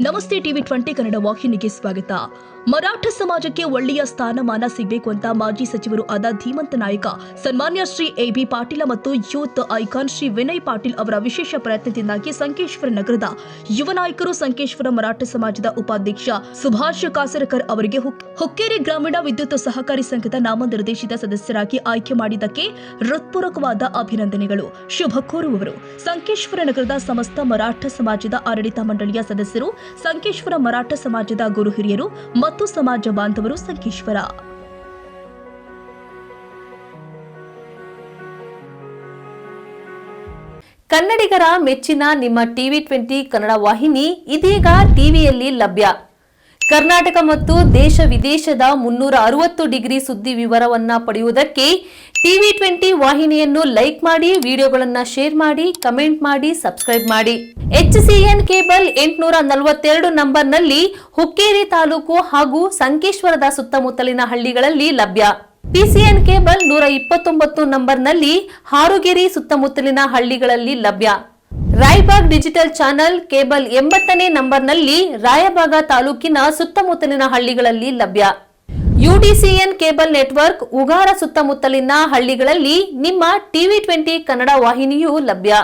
ನಮಸ್ತೆ ಟಿವಿ 20 ಕನ್ನಡ ವಾಹಿನಿಗೆ ಸ್ವಾಗತ. ಮರಾಠ ಸಮಾಜಕ್ಕೆ ಒಳ್ಳೆಯ ಸ್ಥಾನಮಾನ ಸಿಗಬೇಕು ಅಂತ ಮಾಜಿ ಸಚಿವರು ಆದ ಧೀಮಂತ ನಾಯಕ ಸನ್ಮಾನ್ಯ ಶ್ರೀ ಎ.ಬಿ. ಪಾಟೀಲ ಮತ್ತು ಯೂತ್ ಐಕಾನ್ ಶ್ರೀ ವಿನಯ್ ಪಾಟೀಲ್ ಅವರ ವಿಶೇಷ ಪ್ರಯತ್ನದಿಂದಾಗಿ ಸಂಕೇಶ್ವರ ನಗರದ ಯುವ ನಾಯಕರು ಸಂಕೇಶ್ವರ ಮರಾಠ ಸಮಾಜದ ಉಪಾಧ್ಯಕ್ಷ ಸುಭಾಷ್ ಕಾಸರಕರ್ ಅವರಿಗೆ ಹುಕ್ಕೇರಿ ಗ್ರಾಮೀಣ ವಿದ್ಯುತ್ ಸಹಕಾರಿ ಸಂಘದ ನಾಮನಿರ್ದೇಶಿತ ಸದಸ್ಯರಾಗಿ ಆಯ್ಕೆ ಮಾಡಿದ್ದಕ್ಕೆ ಹೃತ್ಪೂರ್ವಕವಾದ ಅಭಿನಂದನೆಗಳು. ಶುಭ ಕೋರುವವರು ಸಂಕೇಶ್ವರ ನಗರದ ಸಮಸ್ತ ಮರಾಠ ಸಮಾಜದ ಆಡಳಿತ ಮಂಡಳಿಯ ಸದಸ್ಯರು, ಸಂಕೇಶ್ವರ ಮರಾಠ ಸಮಾಜದ ಗುರು ಹಿರಿಯರು ಮತ್ತು ಸಮಾಜ ಬಾಂಧವರು. ಸಂಕೇಶ್ವರ ಕನ್ನಡಿಗರ ಮೆಚ್ಚಿನ ನಿಮ್ಮ ಟಿವಿ 20 ಕನ್ನಡ ವಾಹಿನಿ ಇದೀಗ ಟಿವಿಯಲ್ಲಿ ಲಭ್ಯ. ಕರ್ನಾಟಕ ಮತ್ತು ದೇಶ ವಿದೇಶದ 360 ಡಿಗ್ರಿ ಸುದ್ದಿ ವಿವರವನ್ನ ಪಡೆಯುವುದಕ್ಕೆ ಟಿವಿ 20 ವಾಹಿನಿಯನ್ನು ಲೈಕ್ ಮಾಡಿ, ವಿಡಿಯೋಗಳನ್ನು ಶೇರ್ ಮಾಡಿ, ಕಮೆಂಟ್ ಮಾಡಿ, ಸಬ್ಸ್ಕ್ರೈಬ್ ಮಾಡಿ. HCN ಕೇಬಲ್ 842 ನಂಬರ್ನಲ್ಲಿ ಹುಕ್ಕೇರಿ ತಾಲೂಕು ಹಾಗೂ ಸಂಕೇಶ್ವರದ ಸುತ್ತಮುತ್ತಲಿನ ಹಳ್ಳಿಗಳಲ್ಲಿ ಲಭ್ಯ. PCN ಕೇಬಲ್ 129 ನಂಬರ್ನಲ್ಲಿ ಹಾರುಗೆರೆ ಸುತ್ತಮುತ್ತಲಿನ ಹಳ್ಳಿಗಳಲ್ಲಿ ಲಭ್ಯ. ರಾಯಬಾಗ್ ಡಿಜಿಟಲ್ ಚಾನೆಲ್ ಕೇಬಲ್ 80ನೇ ನಂಬರ್ನಲ್ಲಿ ರಾಯಬಾಗ ತಾಲೂಕಿನ ಸುತ್ತಮುತ್ತಲಿನ ಹಳ್ಳಿಗಳಲ್ಲಿ ಲಭ್ಯ. UDCN ಕೇಬಲ್ ನೆಟ್ವರ್ಕ್ ಉಗಾರ ಸುತ್ತಮುತ್ತಲಿನ ಹಳ್ಳಿಗಳಲ್ಲಿ ನಿಮ್ಮ ಟಿವಿ 20 ಕನ್ನಡ ವಾಹಿನಿಯೂ ಲಭ್ಯ.